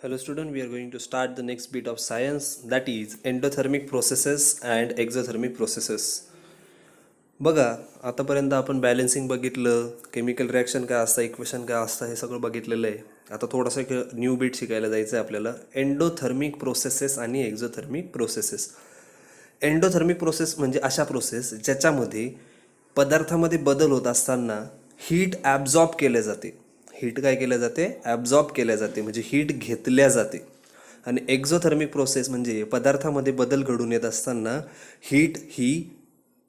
Hello student, we are going to start the next bit of science, that is endothermic processes and exothermic processes. बघा, आतापर्यंत आपण balancing बघितलं, chemical reaction काय असतं, equation काय असतं, हे सगळं बघितलेलं आहे. आता थोडासा एक न्यू बीट शिकायला जायचं आहे आपल्याला, एंडोथर्मिक प्रोसेसेस आणि एक्झोथर्मिक प्रोसेसेस. एंडोथर्मिक प्रोसेस म्हणजे अशा प्रोसेस ज्याच्यामध्ये पदार्थामध्ये बदल होत असताना हीट ॲब्झॉर्ब केले जाते. हीट काय केल्या जाते? ॲब्झॉर्ब केल्या जाते, म्हणजे हीट घेतल्या जाते. आणि एक्झोथर्मिक प्रोसेस म्हणजे पदार्थामध्ये बदल घडून येत असताना हीट ही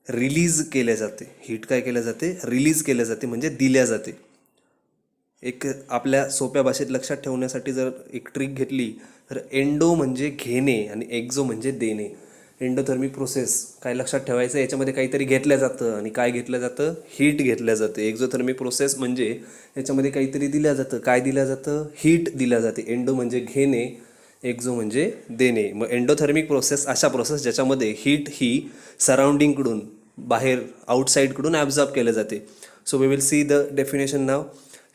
रिलीज केल्या जाते. हीट काय केल्या जाते? रिलीज केल्या जाते, म्हणजे दिल्या जाते. एक आपल्या सोप्या भाषेत लक्षात ठेवण्यासाठी जर एक ट्रिक घेतली तर एंडो म्हणजे घेणे आणि एक्झो म्हणजे देणे. एंडोथर्मिक प्रोसेस काय लक्षात ठेवायचं, याच्यामध्ये काहीतरी घेतलं जातं आणि काय घेतलं जातं? हीट घेतल्या जाते. एक्झोथर्मिक प्रोसेस म्हणजे याच्यामध्ये काहीतरी दिल्या जातं. काय दिल्या जातं? हीट दिल्या जाते. एंडो म्हणजे घेणे, एक्झो म्हणजे देणे. मग एंडोथर्मिक प्रोसेस अशा प्रोसेस ज्याच्यामध्ये हीट ही सराउंडिंगकडून बाहेर आउटसाईडकडून ॲब्झॉर्ब केलं जाते. So we will see the definition now.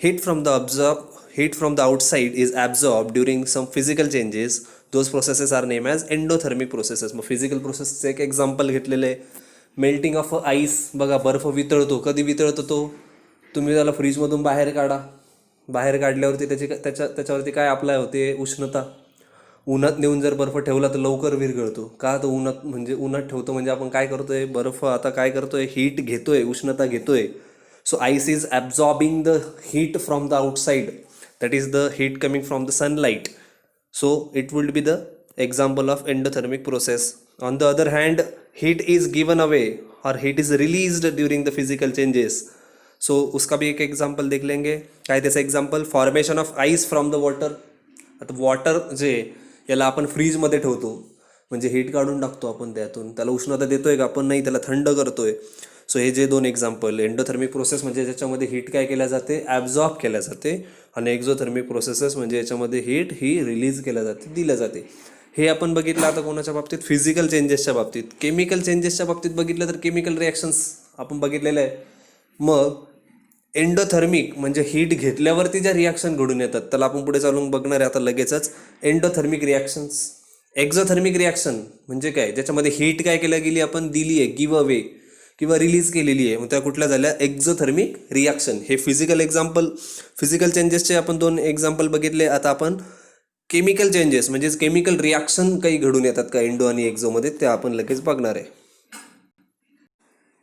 Heat from the outside is absorbed during some physical changes. Those processes are named as endothermic processes. मग फिजिकल प्रोसेसचं एक एक्झाम्पल घेतलेलं आहे. Melting of ice. बघा, बर्फ वितळतो. कधी वितळतो तो? तुम्ही त्याला फ्रीजमधून बाहेर काढा. बाहेर काढल्यावरती त्याच्यावरती काय अप्लाय होते? उष्णता. उन्हात नेऊन जर बर्फ ठेवला तर लवकर विरघळतो. का? तर उन्हात ठेवतो म्हणजे आपण काय करतोय? बर्फ आता काय करतोय? हीट घेतोय, उष्णता घेतोय. So ice is absorbing the heat from the outside, that is the heat coming from the sunlight. So it would be the example of endothermic process. On the other hand, heat is given away or heat is released during the physical changes. So उसका भी एक example देख लेंगे. काय त्याचं example? Formation of ice from the water. आता water जे याला आपण फ्रीजमध्ये ठेवतो, म्हणजे हीट काढून टाकतो आपण त्यातून, त्याला उष्णता देतोय का आपण? नाही, त्याला थंड करतोय. सो हे जे दोन एक्झाम्पल, एंडोथर्मिक प्रोसेस म्हणजे ज्याच्यामध्ये हीट काय केल्या जाते? ॲब्झॉर्ब केल्या जाते. आणि एक्झोथर्मिक प्रोसेसेस म्हणजे याच्यामध्ये हीट ही रिलीज केल्या जाते, दिल्या जाते. हे आपण बघितलं आता कोणाच्या बाबतीत? फिजिकल चेंजेसच्या बाबतीत. केमिकल चेंजेसच्या बाबतीत बघितलं तर केमिकल रिॲक्शन्स आपण बघितलेलं आहे. मग एंडोथर्मिक म्हणजे हीट घेतल्यावरती ज्या रिॲक्शन घडून येतात त्याला आपण पुढे चालून बघणार आहे आता लगेचच. Endothermic reactions. एक्झोथर्मिक रिॲक्शन म्हणजे काय? ज्याच्यामध्ये हीट काय केल्या गेली? आपण दिली आहे, गिव्ह अवे किंवा रिलीज केलेली आहे. मग त्या कुठल्या झाल्या? Exothermic reaction. हे फिजिकल चेंजेसचे आपण दोन एक्झाम्पल बघितले. आता आपण केमिकल चेंजेस म्हणजे केमिकल रिॲक्शन काही घडून येतात का एंडो आणि एक्झोमध्ये, ते आपण लगेच बघणार आहे.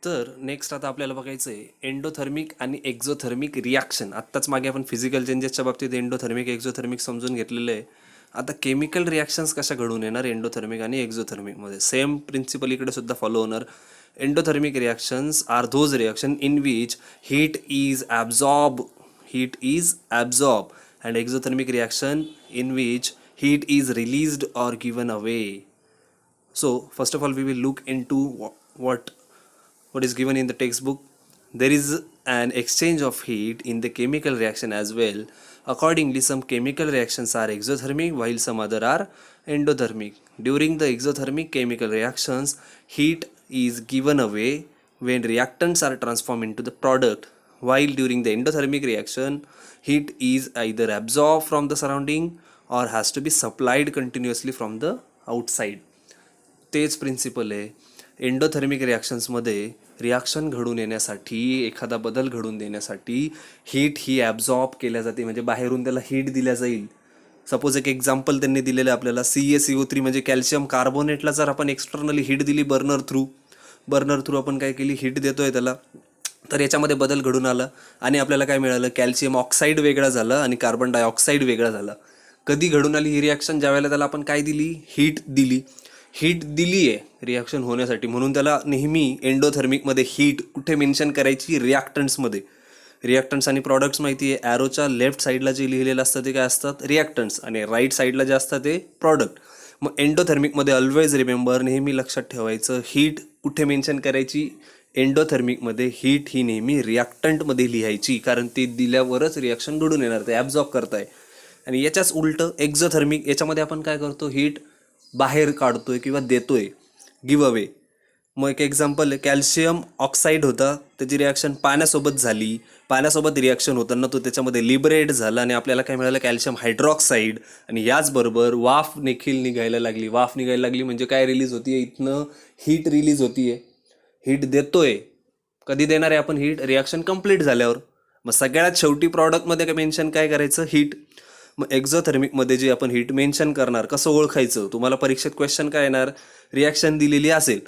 तर नेक्स्ट आता आपल्याला बघायचं आहे एंडोथर्मिक आणि एक्झोथर्मिक रिॲक्शन. आत्ताच मागे आपण फिजिकल चेंजेसच्या बाबतीत एंडोथर्मिक एक्झोथर्मिक समजून घेतलेलं आहे. आता केमिकल रिॲक्शन्स कशा घडून येणार एंडोथर्मिक आणि एक्झोथर्मिकमध्ये? सेम प्रिन्सिपल इकडे सुद्धा फॉलो होणार. Endothermic reactions are those reaction in which heat is absorb and exothermic reaction in which heat is released or given away. So first of all we will look into what is given in the textbook. There is an exchange of heat in the chemical reaction as well. Accordingly, some chemical reactions are exothermic while some other are endothermic. During the exothermic chemical reactions, heat is given away when reactants are transformed into the product, while during the endothermic reaction, heat is either absorbed from the surrounding or has to be supplied continuously from the outside. तेच principal आहे. Endothermic रिॲक्शन्समध्ये reaction घडून येण्यासाठी, एखादा बदल घडून देण्यासाठी heat ही absorb केल्या जाते, म्हणजे बाहेरून त्याला हीट दिल्या जाईल. सपोज एक एक्झाम्पल त्यांनी दिलेलं आहे आपल्याला, CaCO3 म्हणजे कॅल्शियम कार्बोनेटला जर आपण एक्सटर्नली हीट दिली बर्नर थ्रू आपण काय केली? हीट देतोय त्याला. तर याच्यामध्ये बदल घडून आला आणि आपल्याला काय मिळालं? कॅल्शियम ऑक्साईड वेगळा झाला आणि कार्बन डायऑक्साईड वेगळा झाला. कधी घडून आली ही रिॲक्शन? ज्यावेळेला त्याला आपण काय दिली? हीट दिली आहे रिॲक्शन होण्यासाठी. म्हणून त्याला नेहमी एंडोथर्मिकमध्ये हीट कुठे मेन्शन करायची? रिॲक्टंट्समध्ये. रिॲक्टंट्स आणि प्रॉडक्ट्स माहिती आहे. ॲरोच्या लेफ्ट साईडला जे लिहिलेलं असतं ते काय असतात? रिॲक्टंट्स. आणि राईट साईडला जे असतं ते प्रॉडक्ट. मग एंडोथर्मिकमध्ये ऑलवेज रिमेंबर, नेहमी लक्षात ठेवायचं, हीट कुठे मेन्शन करायची? एंडोथर्मिकमध्ये हीट ही नेहमी रिॲक्टंटमध्ये लिहायची, कारण ते दिल्यावरच रिॲक्शन घडून येणार, ते ॲब्झॉर्ब करताय. आणि याच्याच उलटं एक्झोथर्मिक, याच्यामध्ये आपण काय करतो? हीट बाहेर काढतोय किंवा देतोय, गिव्ह अवे. मग एक एक्झाम्पल आहे, कॅल्शियम ऑक्साईड होता, त्याची रिॲक्शन पाण्यासोबत झाली, पाण्यासोबत रिॲक्शन होताना तो त्याच्यामध्ये लिबरेट झाला आणि आपल्याला काय मिळालं, कॅल्शियम हायड्रॉक्साईड. आणि याचबरोबर वाफ देखील निघायला लागली. वाफ निघायला लागली म्हणजे काय रिलीज होतीये इथनं, हीट रिलीज होतीये. हीट देतोय, कधी देणार आहे आपण हीट, रिॲक्शन कंप्लीट झाल्यावर. मग सगळ्यात शेवटी प्रॉडक्टमध्ये काय मेन्शन काय करायचं, हीट. मग एक्झोथर्मिकमध्ये जे आपण हीट मेन्शन करणार, कसं ओळखायचं, तुम्हाला परीक्षेत क्वेश्चन काय येणार, रिॲक्शन दिलेली असेल,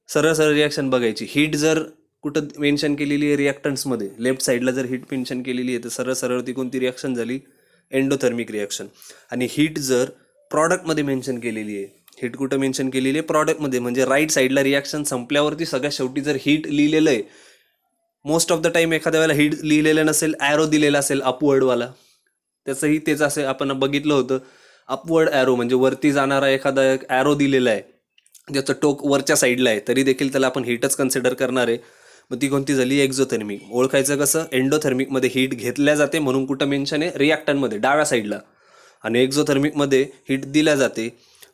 सरळ सरळ रिॲक्शन बघायची. हीट जर कुठं मेन्शन केलेली आहे रिॲक्टन्समध्ये, लेफ्ट साईडला जर हीट मेन्शन केलेली आहे, तर सरळ सरळ ती कोणती रिॲक्शन झाली, एंडोथर्मिक रिॲक्शन. आणि हीट जर प्रॉडक्टमध्ये मेन्शन केलेली आहे, हीट कुठं मेन्शन केलेली आहे, प्रॉडक्टमध्ये, म्हणजे राईट साईडला रिॲक्शन संपल्यावरती सगळ्यात शेवटी जर हीट लिहिलेलं आहे, मोस्ट ऑफ द टाइम एखाद्या वेळेला हीट लिहिलेलं नसेल, ॲरो दिलेला असेल अपवर्डवाला, त्याचंही तेच असे आपण बघितलं होतं, अपवर्ड ॲरो म्हणजे वरती जाणारा एखादा ॲरो दिलेला आहे, ज्याचं टोक वरच्या साईडला आहे, तरी देखील त्याला आपण हीटच कन्सिडर करणार आहे. मग ती कोणती झाली, एक्झोथर्मिक. ओळखायचं कसं, एंडोथर्मिकमध्ये हीट घेतल्या जाते म्हणून कुठं मेन्शन आहे, रिॲक्टंटमध्ये डाव्या साईडला. आणि एक्झोथर्मिकमध्ये हीट दिल्या जाते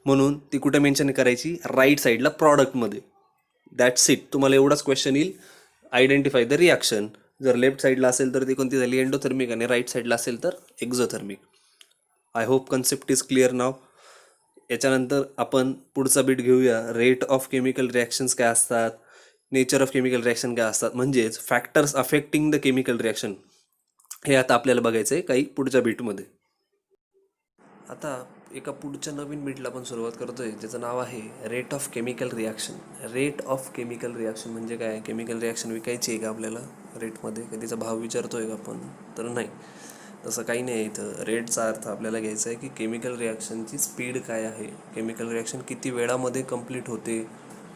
म्हणून ती कुठं मेन्शन करायची, राईट साईडला प्रॉडक्टमध्ये. That's it. तुम्हाला एवढाच क्वेश्चन येईल, आयडेंटिफाय द रिॲक्शन. जर लेफ्ट साईडला असेल तर ती कोणती झाली, एंडोथर्मिक, आणि राईट साईडला असेल तर exothermic. I hope concept is clear now. याच्यानंतर आपण पुढचा बीट घेऊया, रेट ऑफ केमिकल रिॲक्शन्स काय असतात, नेचर ऑफ केमिकल रिॲक्शन काय असतात, म्हणजेच factors affecting the chemical reaction. हे आता आपल्याला बघायचं आहे काही पुढच्या बीटमध्ये. आता एका पुढच्या नवीन बीटला आपण सुरुवात करतोय, ज्याचं नाव आहे rate of chemical reaction. Rate of chemical reaction म्हणजे काय, केमिकल रिॲक्शन विकायची आहे का आपल्याला रेटमध्ये, कधीचा भाव विचारतोय का आपण, तर नाही, तसं काही नाही आहे इथं. रेटचा अर्थ आपल्याला घ्यायचा आहे की केमिकल रिॲक्शनची स्पीड काय आहे, केमिकल रिॲक्शन किती वेळामध्ये कंप्लीट होते,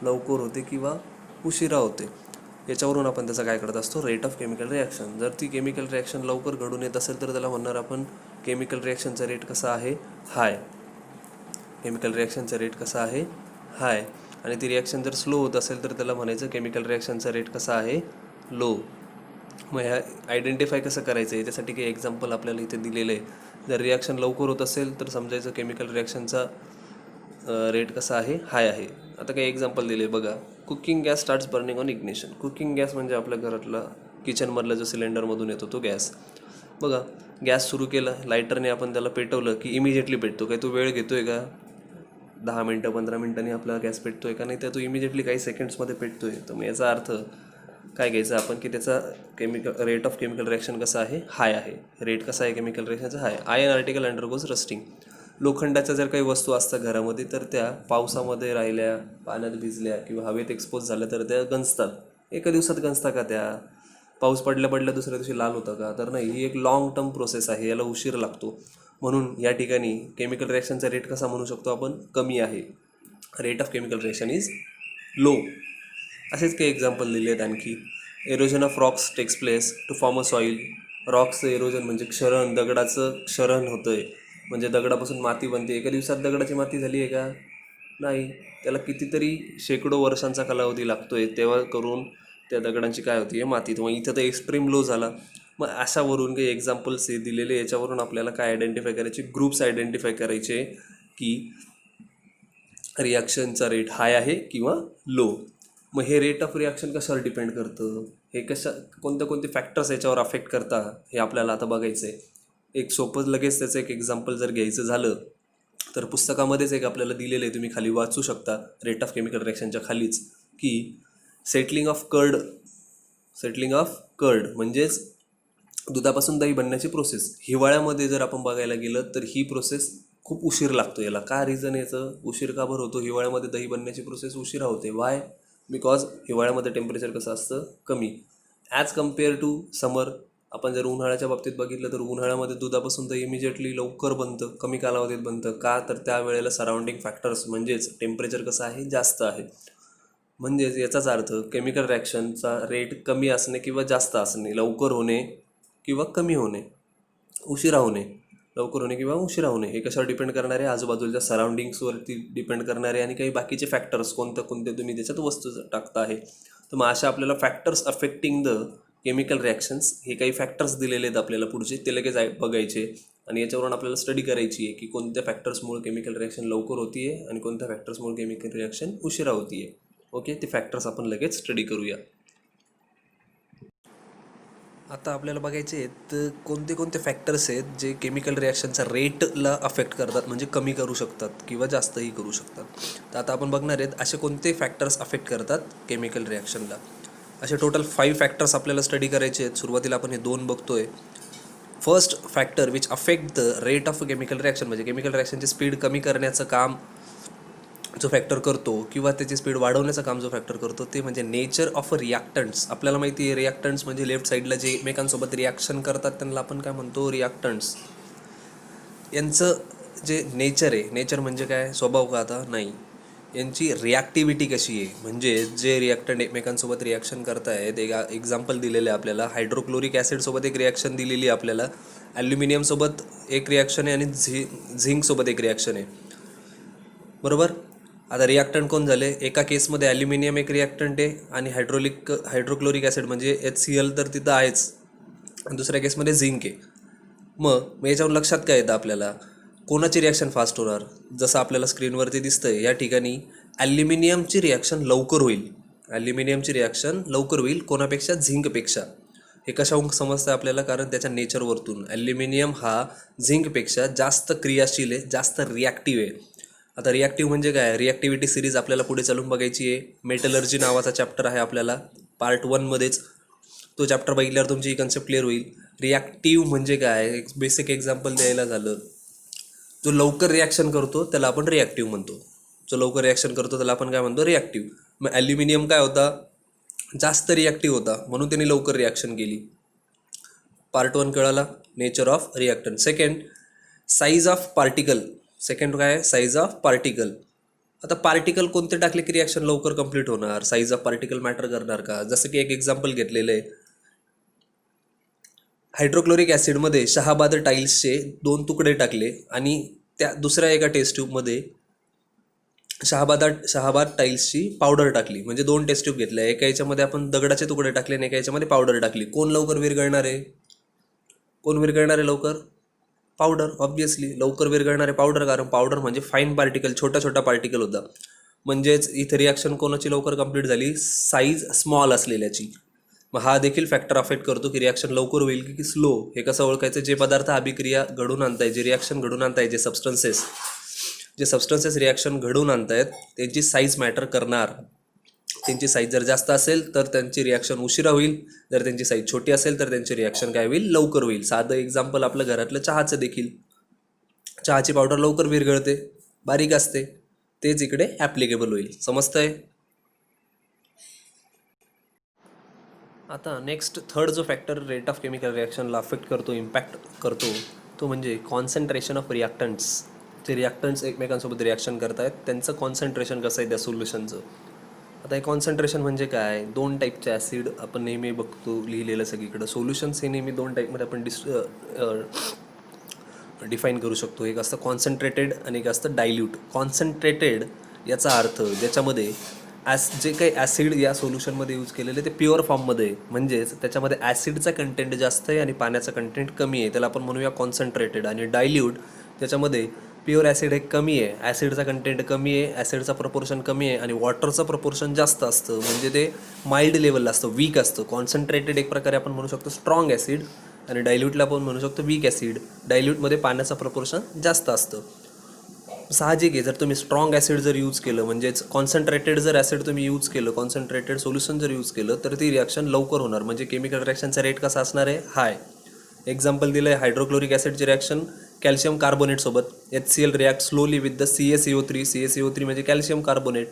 लवकर होते किंवा उशिरा होते, याच्यावरून आपण त्याचा काय करत असतो, रेट ऑफ केमिकल रिॲक्शन. जर ती केमिकल रिॲक्शन लवकर घडून येत असेल तर त्याला म्हणणार आपण केमिकल रिॲक्शनचा रेट कसा आहे, हाय. केमिकल रिॲक्शनचा रेट कसा आहे, हाय. आणि ती रिॲक्शन जर स्लो होत असेल तर त्याला म्हणायचं केमिकल रिॲक्शनचा रेट कसा आहे, लो. मग ह्या आयडेंटिफाय कसं करायचं आहे, त्यासाठी काही एक्झाम्पल आपल्याला इथे दिलेलं आहे. जर रिॲक्शन लवकर होत असेल तर समजायचं केमिकल रिॲक्शनचा रेट कसा आहे, हाय आहे. आता काही एक्झाम्पल दिले बघा. Cooking gas starts burning on ignition. Cooking gas म्हणजे आपल्या घरातला किचनमधला जो सिलेंडरमधून येतो तो गॅस. बघा, गॅस सुरू केला, लायटरने आपण त्याला पेटवलं की इमिजिएटली पेटतो. काही तो वेळ घेतोय का, 10 मिनटं 15 मिनटांनी आपला गॅस पेटतोय का, नाही तर तो इमिजिएटली काही सेकंड्समध्ये पेटतोय. तर मग याचा अर्थ काय घ्यायचं आपण की त्याचा रेट ऑफ केमिकल रिॲक्शन कसा आहे, हाय आहे. रेट कसा आहे केमिकल रिॲक्शनचा, high. Iron article undergoes rusting. लोखंडाच्या जर काही वस्तू असतात घरामध्ये तर त्या पावसामध्ये राहिल्या, पाण्यात भिजल्या किंवा हवेत एक्सपोज झाल्या तर त्या गंजतात. एका दिवसात गंजता का त्या, पाऊस पडल्या पडल्या दुसऱ्या दिवशी लाल होतं का, तर नाही. ही एक लाँग टर्म प्रोसेस आहे, याला उशीर लागतो. म्हणून या ठिकाणी केमिकल रिॲक्शनचा रेट कसा म्हणू शकतो आपण, कमी आहे. Rate of chemical reaction is low. असेच काही एक्झाम्पल दिले आहेत आणखी. Erosion of rocks takes place to form a soil. रॉक्सचं एरोजन म्हणजे क्षरण, दगडाचं क्षरण होतं आहे, म्हणजे दगडापासून माती बनते. एका दिवसात दगडाची माती झाली आहे का, नाही. त्याला कितीतरी शेकडो वर्षांचा कालावधी लागतो आहे, तेव्हा करून त्या दगडांची काय होती आहे, माती. मग इथं तर एक्स्ट्रीम लो झाला. मग अशावरून काही एक्झाम्पल्स दिलेले, याच्यावरून आपल्याला काय आयडेंटिफाय करायचे, ग्रुप्स आयडेंटिफाय करायचे की रिॲक्शनचा रेट हाय आहे किंवा लो. मग हे रेट ऑफ रिॲक्शन कशावर डिपेंड करतं, हे कोणते फॅक्टर्स याच्यावर अफेक्ट करतात, हे आपल्याला आता बघायचं आहे. एक सोपं लगेच त्याचं एक एक्झाम्पल जर घ्यायचं झालं तर पुस्तकामध्येच एक आपल्याला दिलेलं आहे, तुम्ही खाली वाचू शकता रेट ऑफ केमिकल रिॲक्शनच्या खालीच, की सेटलिंग ऑफ कर्ड म्हणजेच दुधापासून दही बनण्याची प्रोसेस. हिवाळ्यामध्ये जर आपण बघायला गेलं तर ही प्रोसेस खूप उशीर लागतो. याला काय रिझन याचं, उशीर का बरं होतो, हिवाळ्यामध्ये दही बनण्याची प्रोसेस उशिरा होते. वाय, बिकॉज हिवाळ्यामध्ये टेम्परेचर कसं असतं, कमी ॲज कम्पेअर टू समर. आपण जर उन्हाळ्याच्या बाबतीत बघितलं तर उन्हाळ्यामध्ये दुधापासून दही इमिजिएटली लवकर बनतं, कमी कालावधीत बनतं. का, तर त्यावेळेला सराउंडिंग फॅक्टर्स म्हणजेच टेम्परेचर कसं आहे, जास्त आहे. म्हणजेच याचाच अर्थ केमिकल रिॲक्शनचा रेट कमी असणे किंवा जास्त असणे, लवकर होणे किंवा कमी होणे, उशिरा होणे, लवकर होणे किंवा उशिरा होणे, हे कशावर डिपेंड करणारे, आजूबाजूच्या सराउंडिंग्सवरती डिपेंड करणारे आणि काही बाकीचे फॅक्टर्स, कोणते तुम्ही त्याच्यात वस्तू टाकता आहे. तर मग अशा आपल्याला factors affecting the chemical reactions, हे काही फॅक्टर्स दिलेले आहेत आपल्याला पुढचे, ते लगेच बघायचे. आणि याच्यावरून आपल्याला स्टडी करायची आहे की कोणत्या फॅक्टर्समुळे केमिकल रिॲक्शन लवकर होती आहे आणि कोणत्या फॅक्टर्समुळे केमिकल रिॲक्शन उशिरा होती आहे. ओके, ते फॅक्टर्स आपण लगेच स्टडी करूया. आता आपल्याला बघायचे आहेत कोणते कोणते फॅक्टर्स आहेत जे केमिकल रिॲक्शनचा रेटला अफेक्ट करतात, म्हणजे कमी करू शकतात किंवा जास्तही करू शकतात. तर आता आपण बघणार आहेत असे कोणते फॅक्टर्स अफेक्ट करतात केमिकल रिॲक्शनला. असे टोटल 5 फॅक्टर्स आपल्याला स्टडी करायचे आहेत. सुरुवातीला आपण हे 2 बघतोय. First factor which affect the rate of chemical reaction, म्हणजे केमिकल रिॲक्शनची स्पीड कमी करण्याचं काम जो फॅक्टर करतो किंवा त्याची स्पीड वाढवण्याचं काम जो फॅक्टर करतो ते म्हणजे नेचर ऑफ रिॲक्टंट्स. आपल्याला माहिती आहे रिॲक्टंट्स म्हणजे लेफ्ट साईडला जे एकमेकांसोबत रिॲक्शन करतात त्यांना आपण काय म्हणतो, रिॲक्टंट्स. यांचं जे नेचर आहे, नेचर म्हणजे काय, स्वभाव का, आता नाही, यांची रिॲक्टिव्हिटी कशी आहे, म्हणजे जे रिॲक्टंट एकमेकांसोबत रिॲक्शन करतायत. एक एक्झाम्पल दिलेलं आहे आपल्याला. हायड्रोक्लोरिक ॲसिडसोबत एक रिॲक्शन दिलेली आहे आपल्याला, ॲल्युमिनियमसोबत एक रिॲक्शन आहे आणि झिंकसोबत एक रिॲक्शन आहे, बरोबर. आता रिॲक्टंट कोण झाले, एका केसमध्ये ॲल्युमिनियम एक रिॲक्टंट आहे आणि हायड्रोक्लोरिक ॲसिड म्हणजे HCl तर तिथं आहेच, आणि दुसऱ्या केसमध्ये झिंक आहे. मग याच्यावर लक्षात काय येतं आपल्याला, कोणाची रिॲक्शन फास्ट होणार. जसं आपल्याला स्क्रीनवरती दिसतंय या ठिकाणी ॲल्युमिनियमची रिॲक्शन लवकर होईल. ॲल्युमिनियमची रिॲक्शन लवकर होईल कोणापेक्षा, झिंकपेक्षा. हे कशाहून समजतं आपल्याला, कारण त्याच्या नेचरवरतून ॲल्युमिनियम हा झिंकपेक्षा जास्त क्रियाशील आहे, जास्त रिॲक्टिव्ह आहे. आता रिॲक्टिव्ह म्हणजे काय, रिॲक्टिव्हिटी सिरीज आपल्याला पुढे चालून बघायची आहे. मेटलर्जी नावाचा चॅप्टर आहे आपल्याला पार्ट 1मध्येच. तो चॅप्टर बघितल्यावर तुमची ही कन्सेप्ट क्लिअर होईल. रिॲक्टिव्ह म्हणजे काय, एक बेसिक एक्झाम्पल द्यायला झालं, जो लवकर रिॲक्शन करतो त्याला आपण रिॲक्टिव्ह म्हणतो. जो लवकर रिॲक्शन करतो त्याला आपण काय म्हणतो, रिॲक्टिव्ह. मग ॲल्युमिनियम काय होता, जास्त रिॲक्टिव्ह होता म्हणून त्यांनी लवकर रिॲक्शन केली. पार्ट 1 कळाला, nature of reactant. Second, size of particle. Second काय, साईज ऑफ पार्टिकल. आता पार्टिकल कोणते टाकले की रिॲक्शन लवकर कंप्लीट होणार, साईज ऑफ पार्टिकल मॅटर करणार का. जसं की एक एक्झाम्पल घेतलेलं आहे, हायड्रोक्लोरिक ॲसिडमध्ये शहाबाद टाईल्सचे 2 तुकडे टाकले आणि त्या दुसऱ्या एका टेस्ट ट्यूबमध्ये शहाबाद टाईल्सची पावडर टाकली, म्हणजे 2 टेस्ट ट्यूब घेतल्या. एका याच्यामध्ये आपण दगडाचे तुकडे टाकले आणि एका याच्यामध्ये पावडर टाकली. कोण लवकर विरघळणार आहे, कोण विरघळणार आहे लवकर, पावडर. ऑब्व्हियसली लवकर विरघळणारे पावडर, कारण पावडर म्हणजे फाईन पार्टिकल, छोटा छोटा पार्टिकल होता. म्हणजेच इथे रिॲक्शन कोणाची लवकर कंप्लीट झाली, साईज स्मॉल असलेल्याची. मग हा देखील फॅक्टर अफेक्ट करतो की रिॲक्शन लवकर होईल की स्लो. हे कसं ओळखायचं, जे पदार्थ अभिक्रिया घडून आणताय, जे रिॲक्शन घडून आणताय, जे सबस्टन्सेस रिॲक्शन घडून आणतायत त्यांची साईज मॅटर करणार. त्यांची साईज जर जास्त असेल तर त्यांची रिॲक्शन उशिरा होईल, जर त्यांची साईज छोटी असेल तर त्यांची रिॲक्शन काय होईल, लवकर होईल. साधं एक्झाम्पल आपलं घरातलं चहाचं देखील. चहाची पावडर लवकर विरघळते, बारीक असते, तेच इकडे ॲप्लिकेबल होईल. समजतंय. आता नेक्स्ट थर्ड जो फॅक्टर रेट ऑफ केमिकल रिॲक्शनला अफेक्ट करतो, इम्पॅक्ट करतो, तो म्हणजे कॉन्सन्ट्रेशन ऑफ रिॲक्टंट्स. जे रिॲक्टंट्स एकमेकांसोबत रिॲक्शन करत आहेत त्यांचं कॉन्सन्ट्रेशन कसं आहे त्या सोल्युशनचं. आता हे कॉन्सन्ट्रेशन म्हणजे काय, 2 टाईपचे ॲसिड आपण नेहमी बघतो लिहिलेलं सगळीकडं. सोल्युशन्स हे नेहमी 2 टाईपमध्ये आपण डिफाईन करू शकतो. एक असतं कॉन्सन्ट्रेटेड आणि एक असतं डायल्यूट. कॉन्सन्ट्रेटेड याचा अर्थ ज्याच्यामध्ये जे काही ॲसिड या सोल्युशनमध्ये यूज केलेले ते प्युअर फॉर्ममध्ये आहे, म्हणजेच त्याच्यामध्ये ॲसिडचा कंटेंट जास्त आहे आणि पाण्याचा कंटेंट कमी आहे, त्याला आपण म्हणूया कॉन्सन्ट्रेटेड. आणि डायल्यूट ज्याच्यामध्ये प्युअर ॲसिड हे कमी आहे, ॲसिडचा कंटेंट कमी आहे, ॲसिडचा प्रपोर्शन कमी आहे आणि वॉटरचं प्रपोर्शन जास्त असतं, म्हणजे ते माइल्ड लेवलला असतं, वीक असतं. कॉन्सन्ट्रेटेड एक प्रकारे आपण म्हणू शकतो स्ट्रॉंग ॲसिड आणि डायल्यूटला आपण म्हणू शकतो वीक ॲसिड. डायल्यूटमध्ये पाण्याचं प्रपोर्शन जास्त असतं. साहजिक आहे, जर तुम्ही स्ट्रॉंग ॲसिड जर यूज केलं, म्हणजेच कॉन्सन्ट्रेटेड जर ॲसिड तुम्ही यूज केलं, कॉन्सन्ट्रेटेड सोल्युशन जर यूज केलं तर ती रिॲक्शन लवकर होणार, म्हणजे केमिकल रिॲक्शनचा रेट कसा असणार आहे, हाय. एक्झाम्पल दिलं आहे हायड्रोक्लोरिक ॲसिडची रिॲक्शन कॅल्शियम कार्बोनेटसोबत. HCl react slowly with the CaCO3. CaCO3 म्हणजे कॅल्शियम कार्बोनेट.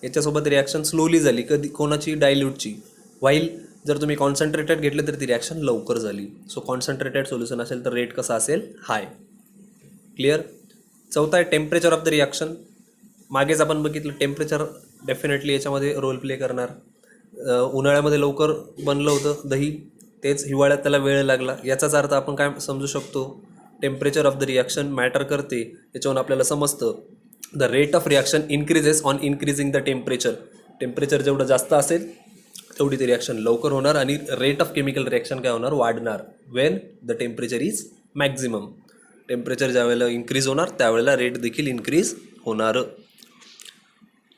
याच्यासोबत रिॲक्शन स्लोली झाली, कधी कोणाची, डायल्यूटची. व्हाईल जर तुम्ही कॉन्सन्ट्रेटेड घेतलं तर ती रिॲक्शन लवकर झाली. सो कॉन्सन्ट्रेटेड सोल्युशन असेल तर रेट कसा असेल, हाय. क्लिअर. चौथा आहे टेम्परेचर ऑफ द रिॲक्शन. मागेच आपण बघितलं टेम्परेचर डेफिनेटली याच्यामध्ये रोल प्ले करणार. उन्हाळ्यामध्ये लवकर बनलं होतं दही, तेच हिवाळ्यात त्याला वेळ लागला. याचाच अर्थ आपण काय समजू शकतो, temperature of the reaction matter करते. याच्यावरून आपल्याला समजतं the rate of reaction increases on increasing the temperature. Temperature जेवढं जास्त असेल तेवढी ती रिॲक्शन लवकर होणार आणि रेट ऑफ केमिकल रिॲक्शन काय होणार, वाढणार. Wien the temperature is maximum. Temperature ज्या वेळेला इन्क्रीज होणार त्यावेळेला रेट देखील इन्क्रीज होणार.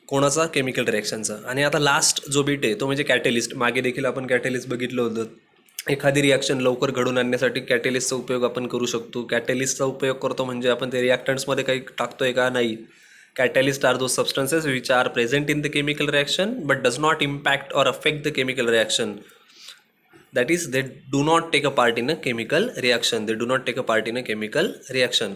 कोणाचा? केमिकल रिॲक्शनचा. आणि आता लास्ट जो बीट आहे तो म्हणजे कॅटलिस्ट. मागे देखील आपण कॅटलिस्ट बघितलं होतं. एखादी रिॲक्शन लवकर घडून आणण्यासाठी कॅटलिस्टचा उपयोग आपण करू शकतो. कॅटलिस्टचा उपयोग करतो म्हणजे आपण ते रिॲक्टंट्समध्ये काही टाकतोय का? नाही. Catalyst are those substances which are present in the chemical reaction but does not impact or affect the chemical reaction. That is they do not take a part in a chemical reaction. They do not take a part in a chemical reaction.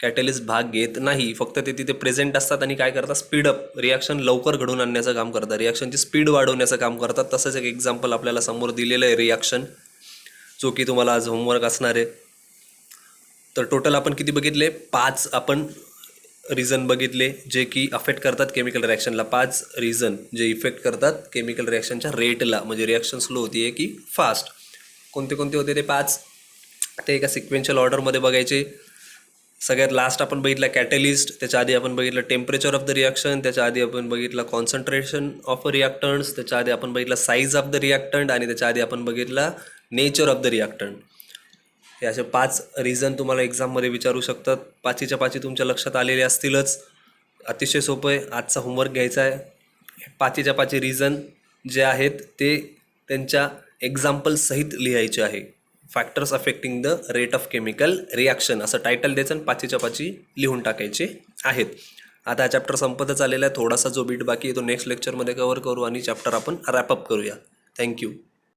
Catalyst भाग घेत नाही, फक्त ते तिथे present असतात आणि काय करतात? स्पीडअप, रिॲक्शन लवकर घडून आणण्याचं काम करतात, रिॲक्शनची स्पीड वाढवण्याचं काम करतात. तसंच एक एक्झाम्पल आपल्याला समोर दिलेलं आहे रिॲक्शन, जो की तुम्हाला आज होमवर्क असणार आहे. तर टोटल आपण किती बघितले? 5 आपण रिझन बघितले जे की अफेक्ट करतात केमिकल रिॲक्शनला. 5 रिझन जे इफेक्ट करतात केमिकल रिॲक्शनच्या रेटला, म्हणजे रिॲक्शन स्लो होती की फास्ट. कोणते कोणते होते ते 5? ते एका सिक्वेन्शियल ऑर्डरमध्ये बघायचे. सगळ्यात लास्ट आपण बघितलं कॅटलिस्ट, त्याच्या आधी आपण बघितलं टेम्परेचर ऑफ द रिॲक्शन, त्याच्या आधी आपण बघितलं कॉन्सन्ट्रेशन ऑफ अ रिॲक्टंट्स, त्याच्या आधी आपण बघितलं साईज ऑफ द रिॲक्टंट, आणि त्याच्या आधी आपण बघितलं नेचर ऑफ द रिॲक्टंट. हे असे 5 रिझन तुम्हाला एक्झाममध्ये विचारू शकतात. 5च्या 5 तुमच्या लक्षात आलेले असतीलच. अतिशय सोपं आहे. आजचा होमवर्क घ्यायचा आहे. 5च्या 5 रिझन जे आहेत ते त्यांच्या एक्झाम्पल सहित लिहायचे आहे. Factors affecting the rate of chemical reaction असं टायटल द्यायचं आणि 5च्या 5 लिहून टाकायचे आहेत. आता हा चॅप्टर संपतच आलेला आहे. थोडासा जो बीट बाकी आहे तो नेक्स्ट लेक्चरमध्ये कव्हर करू आणि चॅप्टर आपण रॅपअप करूया. थँक्यू.